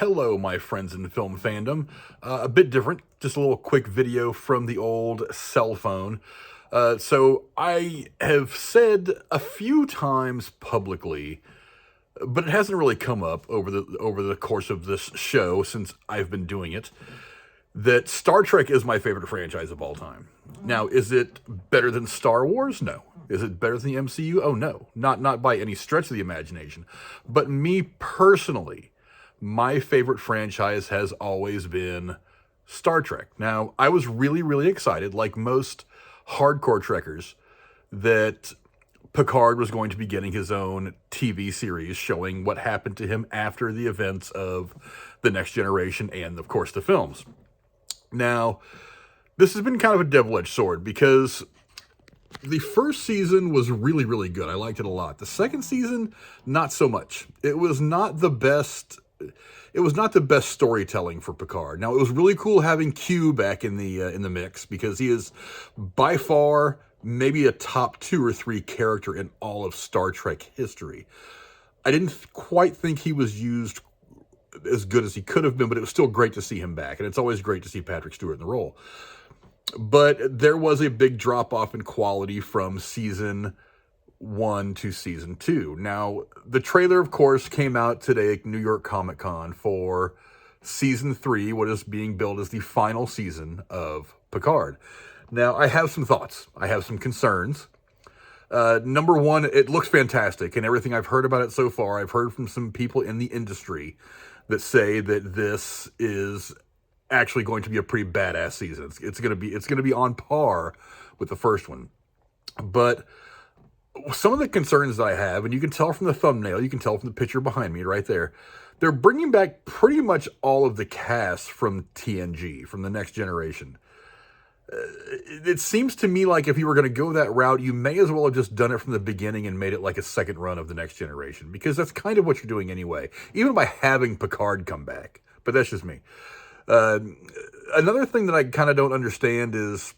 Hello, my friends in film fandom. A bit different, just a little quick video from the old cell phone. So I have said a few times publicly, but it hasn't really come up over the course of this show since I've been doing it, that Star Trek is my favorite franchise of all time. Now, is it better than Star Wars? No. Is it better than the MCU? Oh no, not by any stretch of the imagination. But me personally, my favorite franchise has always been Star Trek. Now, I was really, really excited, like most hardcore Trekkers, that Picard was going to be getting his own TV series showing what happened to him after the events of The Next Generation and, of course, the films. Now, this has been kind of a double-edged sword because the first season was really, really good. I liked it a lot. The second season, not so much. It was not the best storytelling for Picard. Now, it was really cool having Q back in the mix because he is by far maybe a top 2 or 3 character in all of Star Trek history. I didn't quite think he was used as good as he could have been, but it was still great to see him back, and it's always great to see Patrick Stewart in the role. But there was a big drop-off in quality from season 1 to season 2. Now, the trailer, of course, came out today at New York Comic Con for season 3, what is being billed as the final season of Picard. Now, I have some thoughts. I have some concerns. Number one, it looks fantastic, and everything I've heard about it so far, I've heard from some people in the industry that say that this is actually going to be a pretty badass season. It's going to be on par with the first one. But some of the concerns that I have, and you can tell from the thumbnail, you can tell from the picture behind me right there, they're bringing back pretty much all of the cast from TNG, from The Next Generation. It seems to me like if you were going to go that route, you may as well have just done it from the beginning and made it like a second run of The Next Generation, because that's kind of what you're doing anyway, even by having Picard come back. But that's just me. Another thing that I kind of don't understand is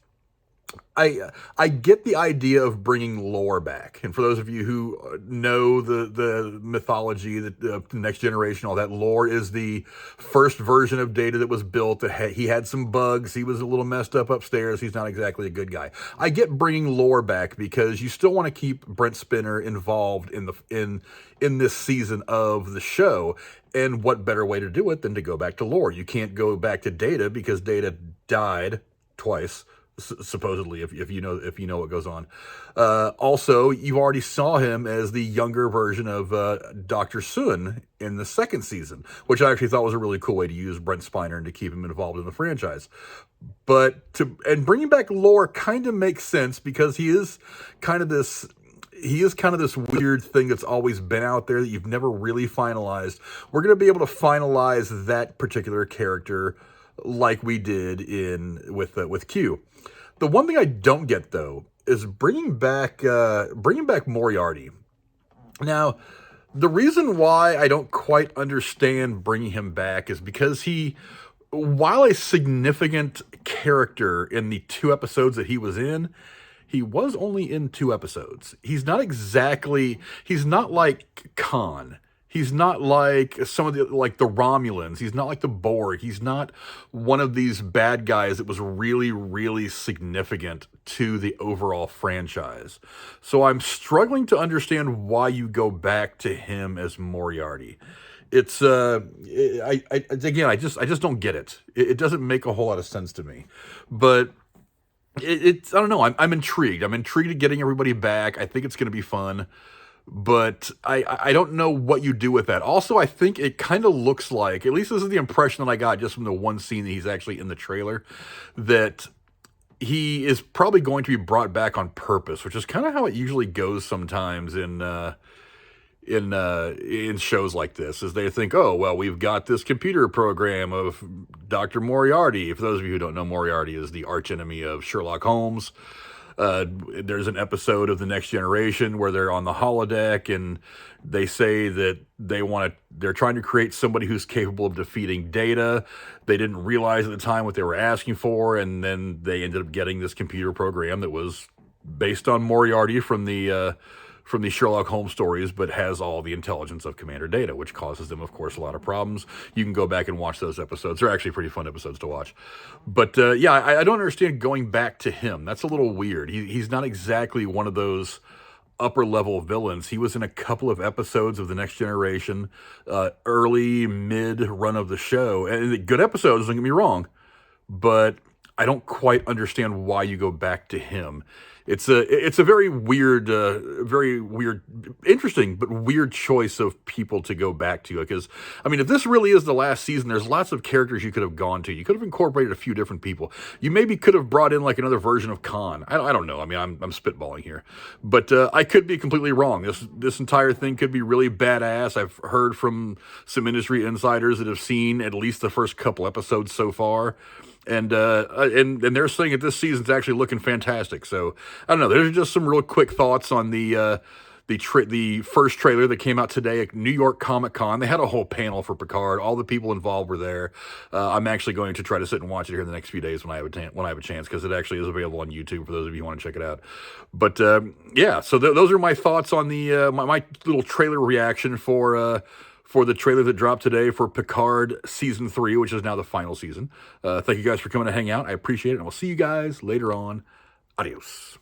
I get the idea of bringing lore back. And for those of you who know the mythology, the Next Generation, all that, lore is the first version of Data that was built. He had some bugs. He was a little messed up upstairs. He's not exactly a good guy. I get bringing lore back because you still want to keep Brent Spinner involved in this season of the show. And what better way to do it than to go back to lore? You can't go back to Data because Data died twice, supposedly, if you know what goes on. Also, you already saw him as the younger version of Dr. Sun in the second season, which I actually thought was a really cool way to use Brent Spiner and to keep him involved in the franchise. But bringing back lore kind of makes sense because he is kind of this weird thing that's always been out there that you've never really finalized. We're going to be able to finalize that particular character like we did with Q. The one thing I don't get, though, is bringing back Moriarty. Now, the reason why I don't quite understand bringing him back is because while a significant character in the 2 episodes that he was in, he was only in 2 episodes. He's not like Khan. He's not like some of the Romulans. He's not like the Borg. He's not one of these bad guys that was really, really significant to the overall franchise. So I'm struggling to understand why you go back to him as Moriarty. It's I just don't get it. It doesn't make a whole lot of sense to me. But I don't know. I'm intrigued. I'm intrigued at getting everybody back. I think it's going to be fun. But I don't know what you do with that. Also, I think it kind of looks like, at least this is the impression that I got just from the one scene that he's actually in the trailer, that he is probably going to be brought back on purpose, which is kind of how it usually goes sometimes in shows like this, is they think, oh, well, we've got this computer program of Dr. Moriarty. For those of you who don't know, Moriarty is the archenemy of Sherlock Holmes. There's an episode of The Next Generation where they're on the holodeck and they say that they're trying to create somebody who's capable of defeating Data. They didn't realize at the time what they were asking for, and then they ended up getting this computer program that was based on Moriarty from the from the Sherlock Holmes stories, but has all the intelligence of Commander Data, which causes them, of course, a lot of problems. You can go back and watch those episodes. They're actually pretty fun episodes to watch. But yeah, I don't understand going back to him. That's a little weird. He's not exactly one of those upper level villains. He was in a couple of episodes of The Next Generation, early, mid run of the show. And good episodes, don't get me wrong, but I don't quite understand why you go back to him. It's a very weird, interesting, but weird choice of people to go back to. Because, I mean, if this really is the last season, there's lots of characters you could have gone to. You could have incorporated a few different people. You maybe could have brought in like another version of Khan. I don't know. I mean, I'm spitballing here, but I could be completely wrong. This entire thing could be really badass. I've heard from some industry insiders that have seen at least the first couple episodes so far. And they're saying that this season's actually looking fantastic. So I don't know. There's just some real quick thoughts on the first trailer that came out today at New York Comic Con. They had a whole panel for Picard. All the people involved were there. I'm actually going to try to sit and watch it here in the next few days when I have a chance, because it actually is available on YouTube for those of you who want to check it out. But yeah, so those are my thoughts on the my little trailer reaction for the trailer that dropped today for Picard Season 3, which is now the final season. Thank you guys for coming to hang out. I appreciate it, and we'll see you guys later on. Adios.